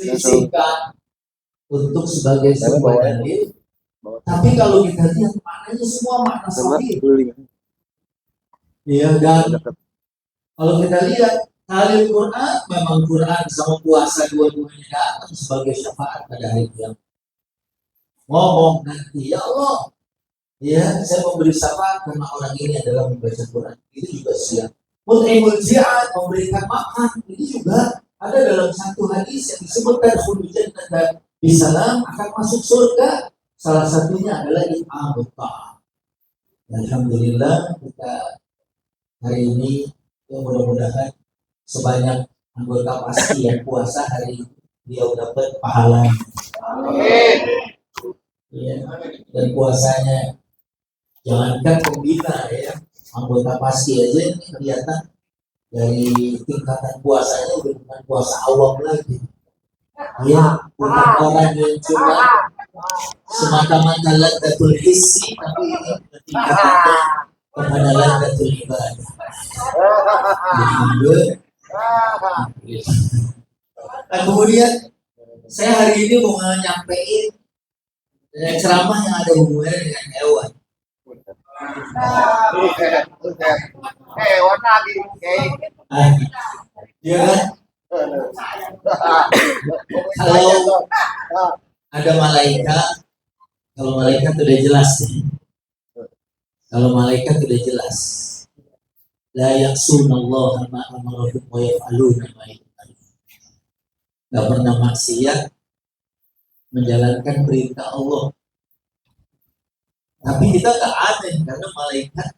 disisipkan untuk sebagai sebuah dalil. Tapi kalau kita lihat maknanya semua makna sahih. Ya, dan kalau kita lihat dalil Quran, memang Quran sama puasa dua-duanya datang sebagai syafaat pada hari kiamat. Ngomong nanti, ya Allah, ya saya memberi syafaat karena orang ini adalah membaca Quran. Itu juga siap. Mut'imul ji'ad, memberikan makan, ini juga ada dalam satu hadis yang disebutkan khulujan dan bisalam akan masuk surga. Salah satunya adalah it'amut ta'am. Alhamdulillah kita hari ini mudah-mudahan sebanyak anggota pasti yang puasa hari ini dia dapat pahala. Amin. Ya, dan puasanya jangankan pembina ya, anggota pasti aja ini kelihatan dari tingkatan puasanya udah bukan puasa awam lagi. Ya, bukan orang yang cuma semata-mata ladatul hissi, tapi ini tingkatannya kepada ladatul ibadah. Nah, kemudian saya hari ini mau nyampein ceramah yang ada hubungannya dengan hewan. Hewan lagi, Ya kan? Kalau ada malaikat, kalau malaikat sudah jelas nih. Kalau malaikat sudah jelas. La ya'sunallaha ma amarahum wa yaf'aluna ma yu'marun. Enggak pernah maksiat, menjalankan perintah Allah. Tapi kita gak aneh karena malaikat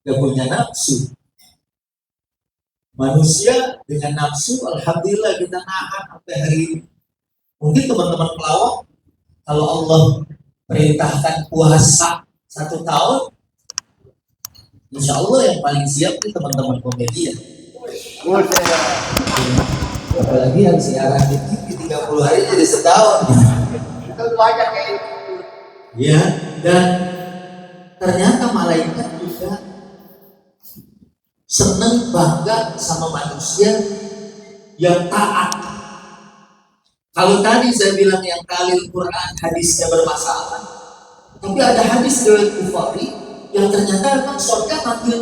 gak punya nafsu. Manusia dengan nafsu, alhamdulillah kita nahan sampai hari ini. Mungkin teman-teman pelawak, kalau Allah perintahkan puasa 1 tahun, insya Allah yang paling siap itu teman-teman komedian. Apalagi yang siaran di 30 hari jadi setahun. Itu banyak kayak itu. Ya, dan ternyata malaikat juga senang bangga sama manusia yang taat. Kalau tadi saya bilang yang talil Quran hadisnya bermasalah, tapi ada hadis riwayat Bukhari yang ternyata memang surga mati.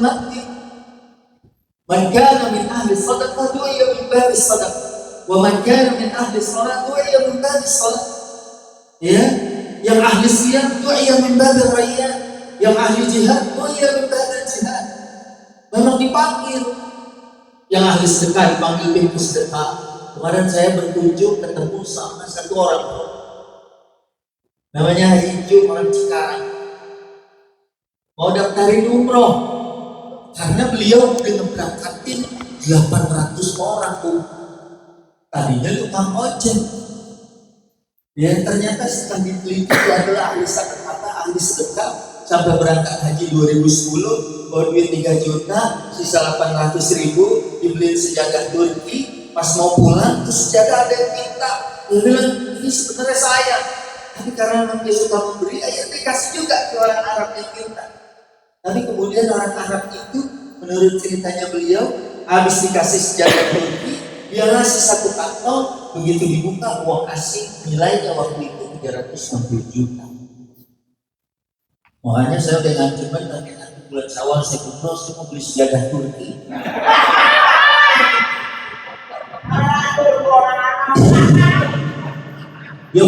Man kana min ahli sadaqah du'iya min babi sadaqah, wa man kana min ahli salat du'iya min babi salat. Ya, yang ahli siyam du'iya min babi rayyan, yang ahli jihad du'iya min babi jihad. Memang dipanggil. Yang ahli sedekah dipanggil pintu sedekah. Kemarin saya berkunjung ketemu sama satu orang, namanya Haji Ju, orang Cikarang, mau daftarin umroh karena beliau udah ngeberangkatin 800 orang tuh. Tadinya tukang ojek, ya ternyata setelah diteliti itu adalah ahli sedekah sampai berangkat haji 2010 bawa duit 3 juta, sisa 800.000 dibeliin sejadah Turki. Pas mau pulang, terus sejadah ada yang minta. Dia bilang, ini sebenarnya saya, tapi karena dia suka memberi, ya dikasih juga ke orang Arab yang minta. Tapi kemudian orang Arab itu, menurut ceritanya beliau, habis dikasih sejadah Turki, dia ngasih 1 kantong, begitu dibuka, uang asing nilainya waktu itu 360 juta. Makanya saya udah ngajukan nanti bulan Syawal saya umroh, saya mau beli sejadah Turki. Ya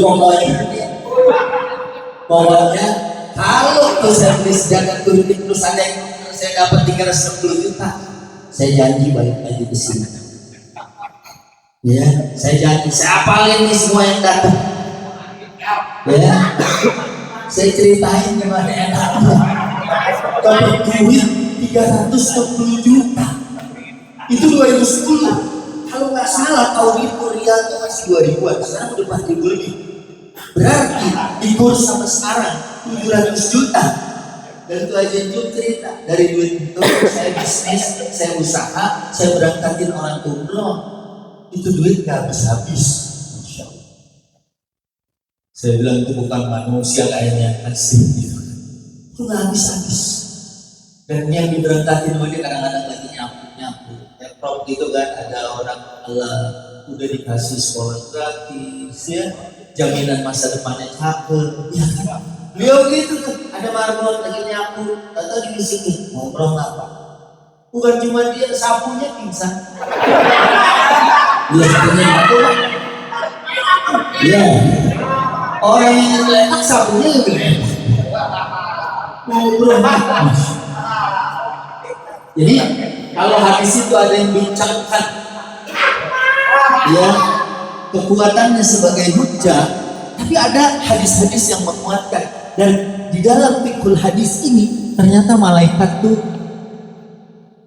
pokoknya kalau tuh saya beli sejadah Turki terus ada yang saya dapat 360 juta, saya janji balik lagi ke sini. Ya, saya janji, saya apalin nih semua yang datang. Ya, saya ceritain gimana enaknya. Dapat duit 360 juta. Itu 2010. Kalau nggak salah tahun itu Riyal itu masih 2000-an, sekarang udah 4.000 lebih. Berarti di kurs sampai sekarang 700 juta. Dan itu aja Jum cerita, dari duit itu saya bisnis, saya usaha, saya berangkatin orang umroh. Itu duit nggak habis-habis. Masya Allah. Saya bilang itu bukan manusia kayaknya asli. Itu nggak habis-habis. Dan yang diberangkatin dia kadang-kadang lagi nyapu. Prop gitu kan, ada orang Allah udah dikasih sekolah gratis, ya, jaminan masa depannya cakep, ya. Beliau gitu tuh, ada marbot lagi nyapu, atau di sini ngobrol apa? Bukan cuma dia, sapunya pingsan. Dia sapunya nyapu, ya. Orang yang enak sapunya lebih enak. Ngobrol. Jadi kalau hadis itu ada yang bincangkan, ya, kekuatannya sebagai hujjah, tapi ada hadis-hadis yang menguatkan. Dan di dalam fikul hadis ini ternyata malaikat tuh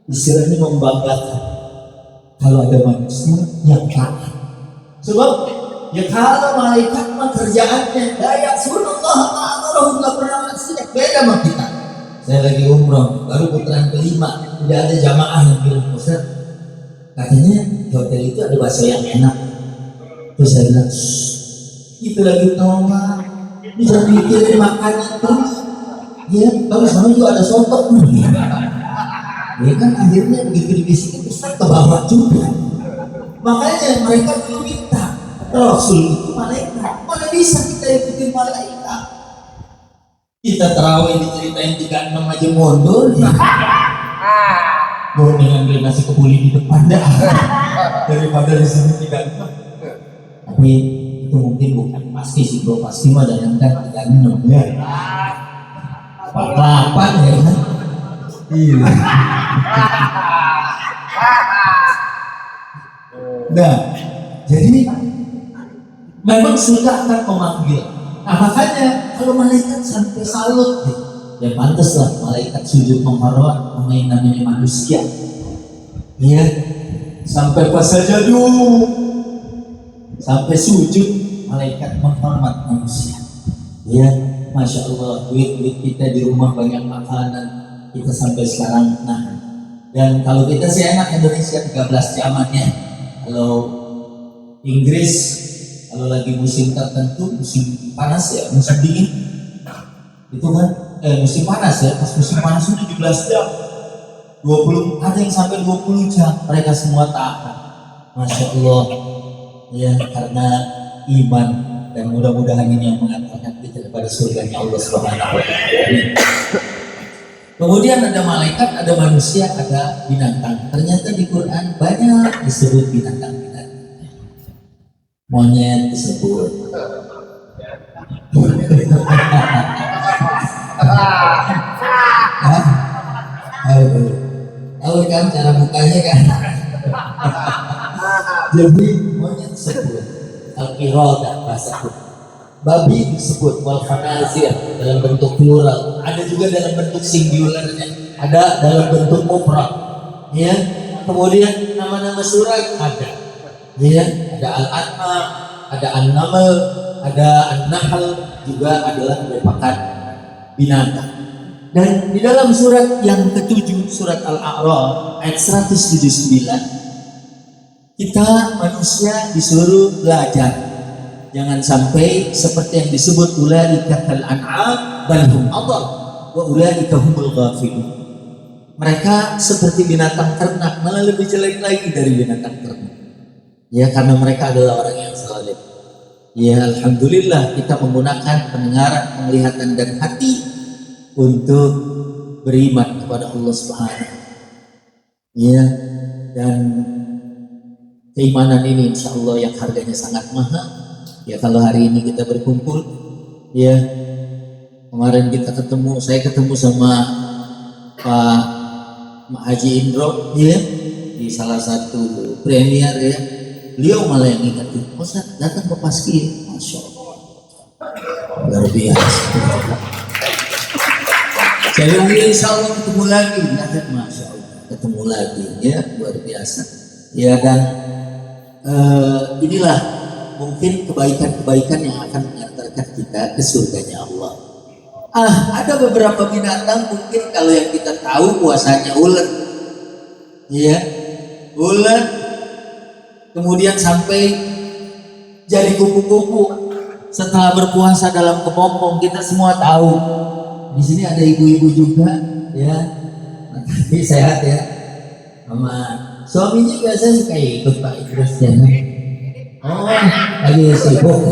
istilahnya membanggakan kalau ada manusia yang taat. Sebab ya kalau malaikat mah kerjaannya dayak sunullah ma'amarahum, gak pernah maksiat, beda sama kita. Saya lagi umroh, baru putaran kelima, udah ada jamaah yang bilang, Ustaz, katanya di hotel itu ada bakso yang enak. Terus saya bilang, itu lagi tolong, bisa mikirin makanan terus. Ya, bagus banget juga ada soto. Ya kan akhirnya begitu dibisikin Ustaz ke bawah juga. Makanya mereka belum minta. Rasul itu malaikat, mana bisa kita ikutin malaikat? Kita terawih diceritain 36 aja mundur ya. Mau ngambil nasi kebuli di depan dah daripada di sini 36. Tapi itu mungkin bukan pasti sih bro, pasti mah yang kan 36 ya. 48 ya kan? Iya. Nah, jadi memang sudah akan memanggil. Nah makanya kalau malaikat sampai salut, ya pantaslah malaikat sujud menghormat sama yang namanya manusia. Ya, sampai pas saja dulu, sampai sujud malaikat menghormat manusia. Ya, masya Allah, duit kita di rumah banyak makanan, kita sampai sekarang nahan. Dan kalau kita sih enak Indonesia 13 jamannya. Kalau Inggris kalau lagi musim tertentu, musim panas ya, musim dingin itu kan, musim panas ya, pas musim panas itu 17 jam 20, ada yang sampai 20 jam, mereka semua tahan. Masya Allah ya, karena iman, dan mudah-mudahan ini yang mengantarkan kita kepada surganya Allah Subhanahu wa Ta'ala. Kemudian ada malaikat, ada manusia, ada binatang. Ternyata di Quran banyak disebut binatang-binatang. Monyet disebut. Tahu kan cara bukanya kan? Jadi monyet disebut al-qirodah bahasa Arab. Babi disebut wal khanazir dalam bentuk plural. Ada juga dalam bentuk singularnya. Ada dalam bentuk mufrad. Ya. Kemudian nama-nama surat ada. Ya, ada al-an'am, ada an-naml, ada an-nahl, juga adalah merupakan binatang. Dan di dalam surat yang ke-7, surat Al-A'raf ayat 179, kita manusia disuruh belajar. Jangan sampai seperti yang disebut ulaika kal an'am bal hum adall wa ulaika humul ghafilun. Mereka seperti binatang ternak, malah lebih jelek lagi dari binatang ternak. Ya, karena mereka adalah orang yang zalim. Ya, alhamdulillah kita menggunakan pendengaran, penglihatan dan hati untuk beriman kepada Allah Subhanahu. Ya, dan keimanan ini insya Allah yang harganya sangat mahal. Ya, kalau hari ini kita berkumpul, ya, kemarin kita ketemu, saya ketemu sama Pak Haji Indro, ya, di salah satu premier ya. Beliau malah yang ingetin, Ustaz datang ke Paski, masya Allah, luar biasa. Saya bilang insya Allah ketemu lagi, masya Allah ketemu lagi, ya luar biasa. Ya, dan inilah mungkin kebaikan-kebaikan yang akan mengantarkan kita ke surganya Allah. Ada beberapa binatang mungkin kalau yang kita tahu puasanya ulet, ya ulet. Kemudian sampai jadi kupu-kupu setelah berpuasa dalam kepompong, kita semua tahu. Di sini ada ibu-ibu juga, ya, tapi sehat ya. Sama suaminya biasa suka ikut Pak Idris ya. Oh, lagi sibuk.